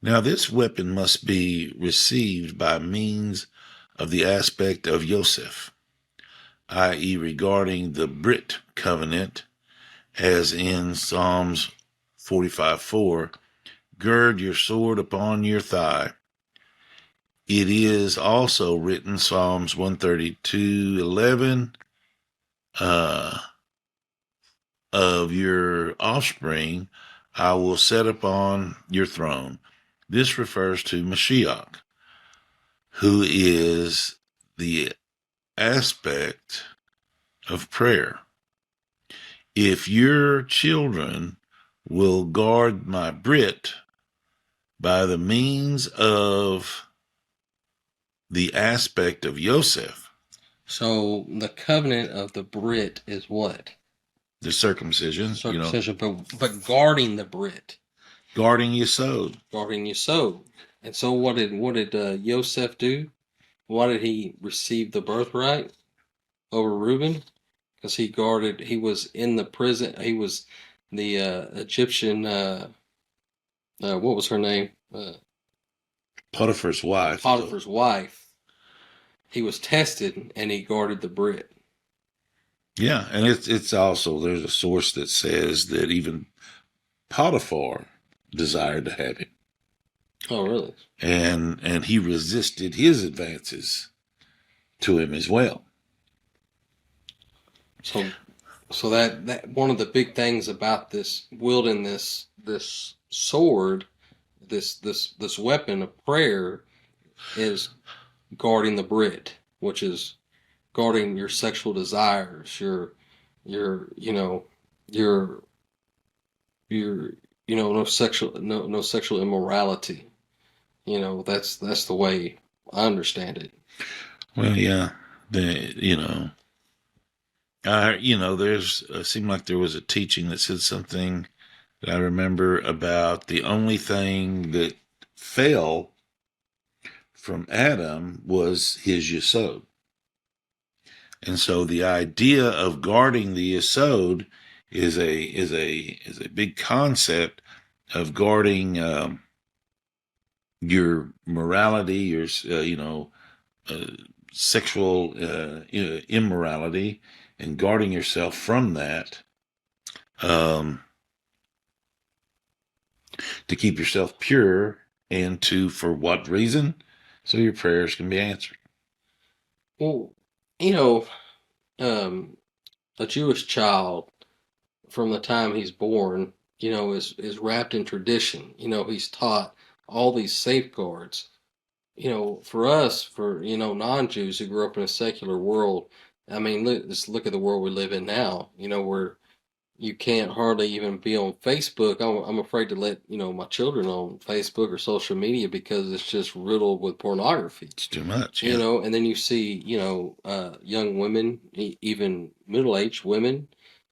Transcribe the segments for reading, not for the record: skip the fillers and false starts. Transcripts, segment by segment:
Now, this weapon must be received by means of the aspect of Yosef, i.e., regarding the Brit covenant, as in Psalms 45:4, gird your sword upon your thigh. It is also written, Psalms 132:11, of your offspring I will set upon your throne. This refers to Mashiach, who is the aspect of prayer. If your children will guard my Brit by the means of the aspect of Yosef, So the covenant of the Brit is what? the circumcision, Circumcision, but guarding the Brit, guarding Yesod. guarding Yesod. And so what did Yosef do? Why did he receive the birthright over Reuben? Because he was in the prison. He was the Egyptian. What was her name? Potiphar's wife. Potiphar's wife. He was tested, and he guarded the Brit. Yeah, and it's also, there's a source that says that even Potiphar desired to have him, Oh, really? and he resisted his advances to him as well. So, so that one of the big things about this wielding this sword, this weapon of prayer, is guarding the Brit, which is guarding your sexual desires, your your your no sexual immorality. That's the way I understand it. Well, yeah, the there's seemed like there was a teaching that said something that I remember about the only thing that fell from Adam was his Yesod. And so the idea of guarding the Yesod is a big concept of guarding your morality, your uh, sexual immorality, and guarding yourself from that, um, to keep yourself pure, and for what reason? So your prayers can be answered. Well, you know, um, a Jewish child from the time he's born, is wrapped in tradition. He's taught all these safeguards. For us, for non-Jews who grew up in a secular world, I mean, just look at the world we live in now. Where you can't hardly even be on Facebook. I'm afraid to let my children on Facebook or social media because it's just riddled with pornography. It's too much, yeah. And then you see young women, even middle-aged women,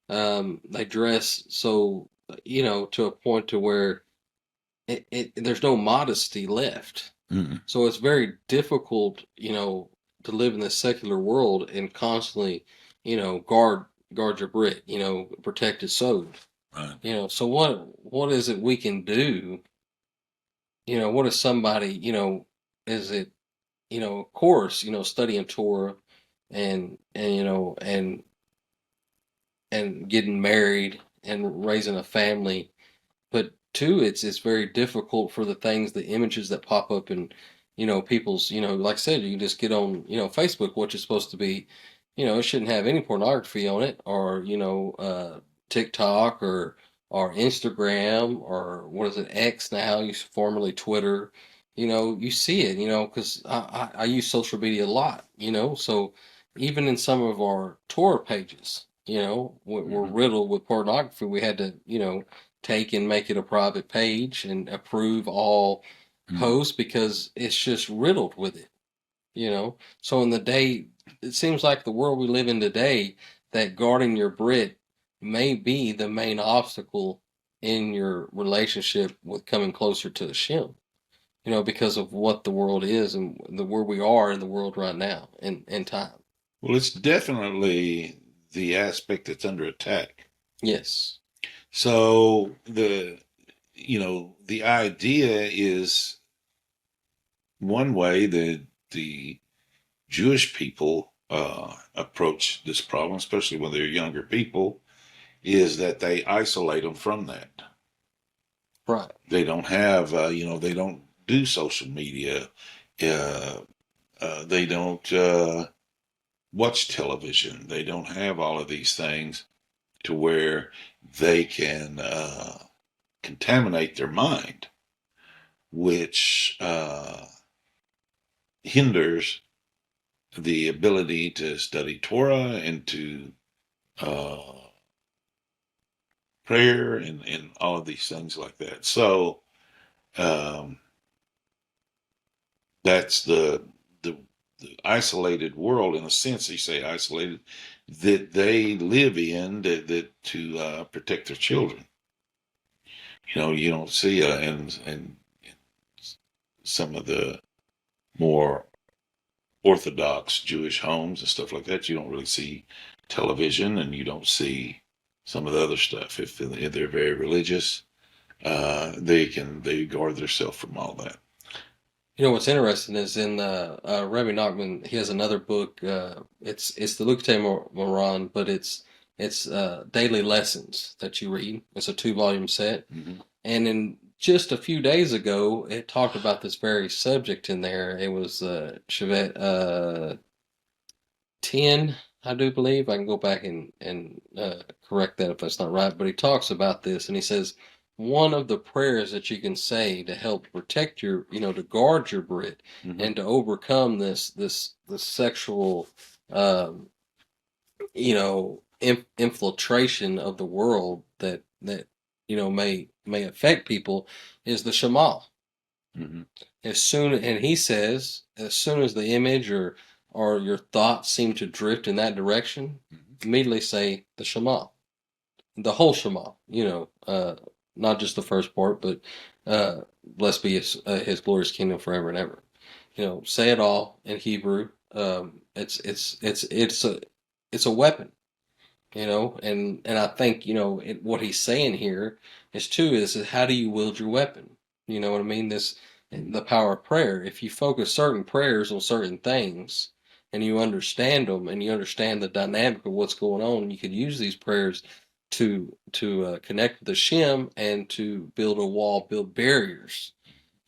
they dress so to a point to where there's no modesty left. Mm-mm. So it's very difficult, to live in this secular world and constantly, guard your Brit, protect his soul. Right. So what is it we can do? What is somebody, is it, of course, studying Torah and and getting married and raising a family. But two, it's very difficult for the things, the images that pop up in, people's, like I said, you just get on, Facebook, which is supposed to be, it shouldn't have any pornography on it, or, TikTok or Instagram, or what is it, X now, formerly Twitter. You see it, because I use social media a lot, so even in some of our Torah pages, we're riddled with pornography. We had to, take and make it a private page and approve all posts because it's just riddled with it. So in the day, it seems like the world we live in today, that guarding your Brit may be the main obstacle in your relationship with coming closer to Hashem. Because of what the world is and where we are in the world right now in time. Well, it's definitely the aspect that's under attack. Yes. So the idea is one way that the Jewish people approach this problem, especially when they're younger people, is that they isolate them from that. Right. They don't have, they don't do social media. Uh, they don't watch television. They don't have all of these things to where they can contaminate their mind, which hinders the ability to study Torah and to uh, prayer and all of these things like that. So um, that's the the isolated world, in a sense. You say isolated, that they live in, that to protect their children. You don't see and some of the more Orthodox Jewish homes and stuff like that. You don't really see television, and you don't see some of the other stuff. If they're very religious, they guard themselves from all that. You know what's interesting is in Rabbi Nachman, he has another book. It's the Likutei Moran, but it's daily lessons that you read. It's a 2 volume set, Mm-hmm. and in just a few days ago, it talked about this very subject in there. It was Shevet 10, I do believe. I can go back and correct that if that's not right. But he talks about this, and he says one of the prayers that you can say to help protect your, to guard your Brit Mm-hmm. and to overcome this sexual, um, infiltration of the world that may affect people is the Shema. Mm-hmm. And he says, as soon as the image or your thoughts seem to drift in that direction, Mm-hmm. immediately say the Shema, the whole Shema. Not just the first part, but blessed be his glorious kingdom forever and ever. Say it all in Hebrew. It's a weapon. And I think what he's saying here is how do you wield your weapon? You know what I mean? The power of prayer. If you focus certain prayers on certain things, and you understand them, and you understand the dynamic of what's going on, you could use these prayers to connect with the Shem and to build a wall, build barriers.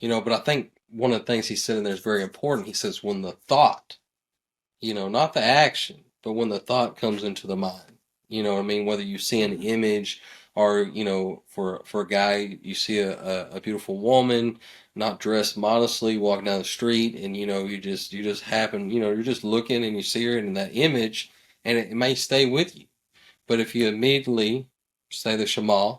But I think one of the things he said in there is very important. He says when the thought, not the action, but when the thought comes into the mind, what I mean? Whether you see an image or, for a guy, you see a beautiful woman, not dressed modestly, walking down the street, and, you just happen, you're just looking and you see her in that image, and it may stay with you. But if you immediately say the Shema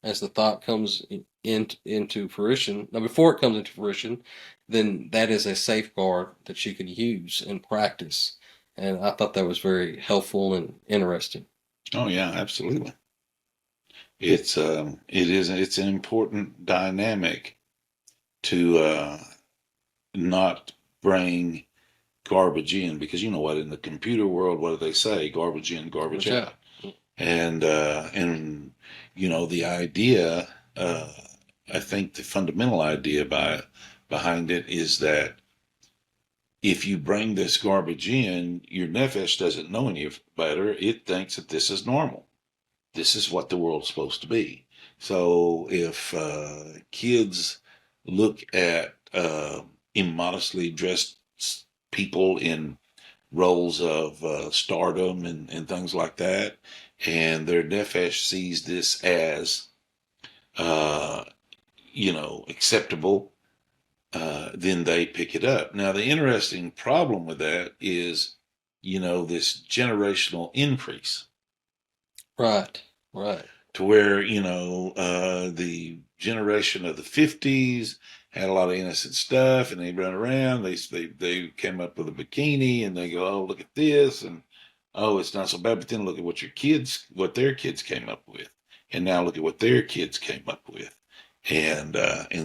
as the thought comes into fruition, now before it comes into fruition, then that is a safeguard that you can use and practice. And I thought that was very helpful and interesting. Oh yeah, absolutely. It's an important dynamic to not bring garbage in, because you know what, in the computer world, what do they say? Garbage in, garbage out. And the idea, I think the fundamental idea behind it is that if you bring this garbage in, your nefesh doesn't know any better. It thinks that this is normal. This is what the world's supposed to be. So if kids look at immodestly dressed people in roles of stardom and things like that, and their nefesh sees this as uh, acceptable, then they pick it up. Now, the interesting problem with that is, this generational increase. Right, right. To where, the generation of the 50s had a lot of innocent stuff, and they run around. They came up with a bikini, and they go, oh, look at this, and oh, it's not so bad. But then look at what their kids came up with, and now look at what their kids came up with, and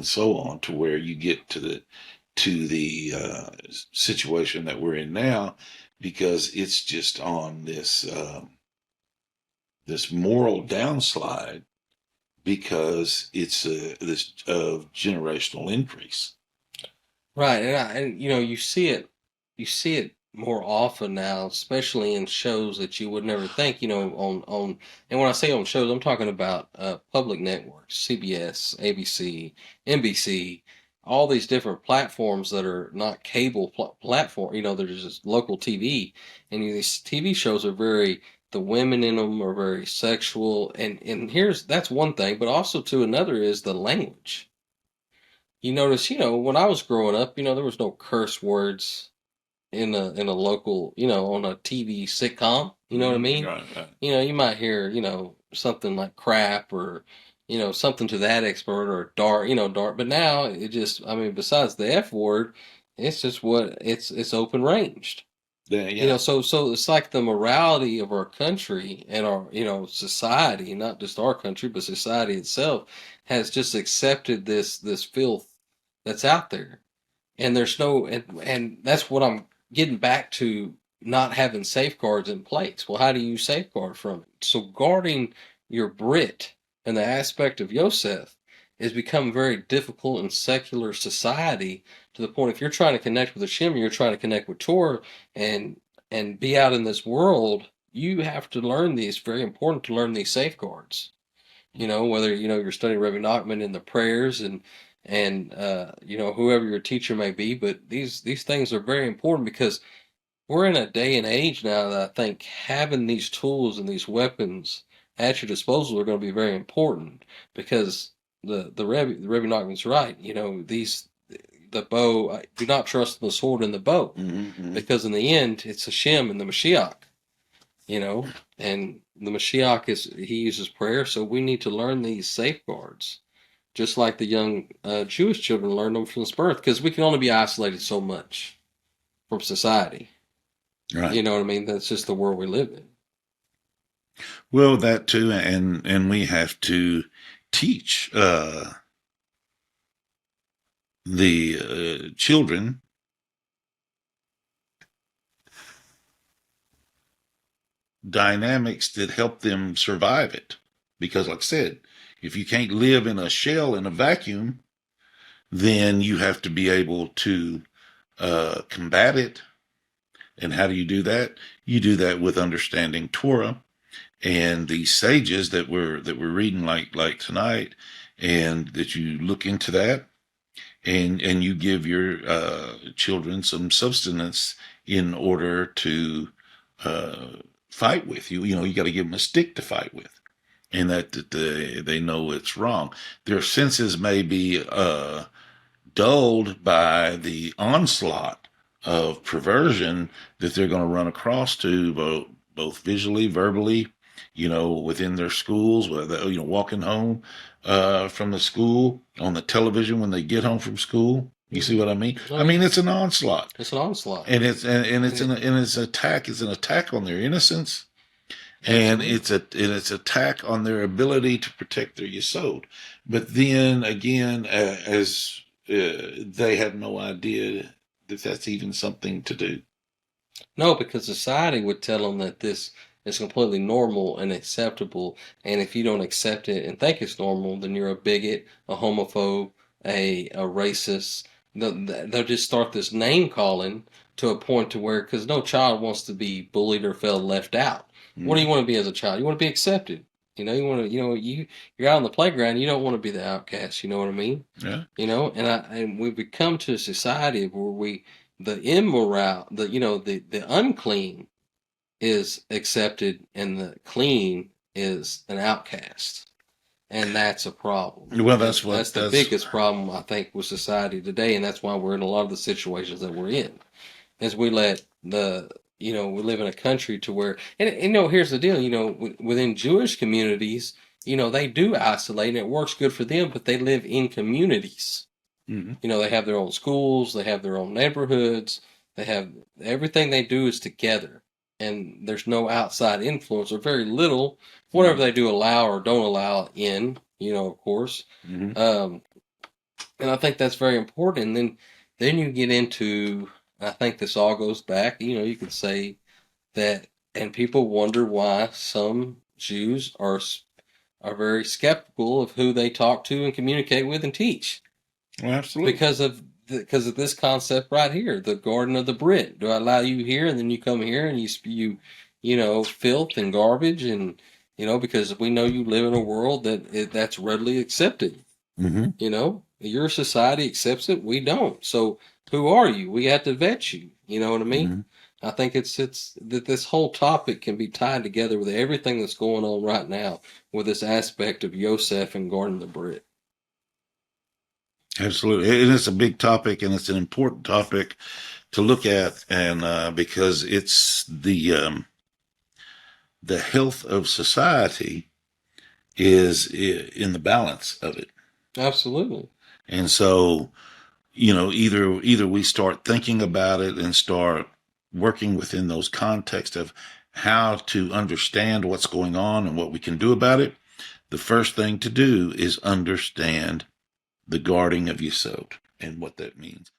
so on, to where you get to the situation that we're in now, because it's just on this moral downslide because it's this generational increase. Right, and you see it more often now, especially in shows that you would never think, on. And when I say on shows, I'm talking about public networks, CBS, ABC, NBC, all these different platforms that are not cable platform. They're just local TV, and these TV shows are the women in them are very sexual, and that's one thing, but also too another is the language. You notice, when I was growing up, there was no curse words in a local, on a TV sitcom. You know what I mean? Right, right. You might hear, something like crap or, something to that expert or dart, dart. But now it just, I mean, besides the F word, it's just it's open ranged. Yeah. So it's like the morality of our country and our, society, not just our country, but society itself has just accepted this filth that's out there. And there's no, and that's what I'm getting back to, not having safeguards in place. Well, how do you safeguard from it? So guarding your Brit and the aspect of Yosef has become very difficult in secular society, to the point if you're trying to connect with Hashem, you're trying to connect with Torah and be out in this world, you have to learn these. Very important to learn these safeguards. Whether you're studying Rebbe Nachman in the prayers and whoever your teacher may be, but these things are very important because we're in a day and age now that I think having these tools and these weapons at your disposal are going to be very important, because the Rebbe Nachman's right. The bow. Do not trust the sword and the bow, because in the end it's Hashem and the Mashiach. And the Mashiach he uses prayer, so we need to learn these safeguards, just like the young Jewish children learned them from birth, because we can only be isolated so much from society. Right. You know what I mean? That's just the world we live in. Well, that too, and we have to teach the children dynamics that help them survive it. Because, like I said, if you can't live in a shell, in a vacuum, then you have to be able to combat it. And how do you do that? You do that with understanding Torah and these sages that we're reading, like tonight, and that you look into that, and you give your children some substance in order to fight with you. You got to give them a stick to fight with, and that they know it's wrong. Their senses may be dulled by the onslaught of perversion that they're going to run across to, both visually, verbally, within their schools, whether, walking home from the school, on the television when they get home from school. You see what I mean? I mean, it's an onslaught. It's an onslaught, and it's an attack. It's an attack on their innocence, and it's an attack on their ability to protect their Yesod. But then again, as they have no idea that that's even something to do. No, because society would tell them that this is completely normal and acceptable, and if you don't accept it and think it's normal, then you're a bigot, a homophobe, a racist. They'll just start this name calling to a point to where, because no child wants to be bullied or felt left out. What do you want to be as a child? You want to be accepted. You want to, you're out on the playground. You don't want to be the outcast. You know what I mean? Yeah. And we've become to a society where the immoral, the unclean is accepted and the clean is an outcast. And that's a problem. Well, that's the biggest problem, I think, with society today, and that's why we're in a lot of the situations that we're in. Is we let we live in a country to where, and here's the deal, within Jewish communities, they do isolate and it works good for them, but they live in communities. Mm-hmm. They have their own schools, they have their own neighborhoods, they have everything they do is together, and there's no outside influence or very little. Whatever they do allow or don't allow in, of course. Mm-hmm. And I think that's very important. And then you get into, I think this all goes back, you could say that, and people wonder why some Jews are are very skeptical of who they talk to and communicate with and teach Well, absolutely. because of this concept right here, the Garden of the Brit. Do I allow you here, and then you come here and you spew, filth and garbage, and because we know you live in a world that's readily accepted. Mm-hmm. Your society accepts it. We don't. So who are you? We have to vet you. You know what I mean? Mm-hmm. I think it's that this whole topic can be tied together with everything that's going on right now with this aspect of Yosef and Garden of the Brit. Absolutely. And it's a big topic, and it's an important topic to look at, and because it's the health of society is in the balance of it. Absolutely. And so, either we start thinking about it and start working within those contexts of how to understand what's going on and what we can do about it. The first thing to do is understand the guarding of Yesod and what that means.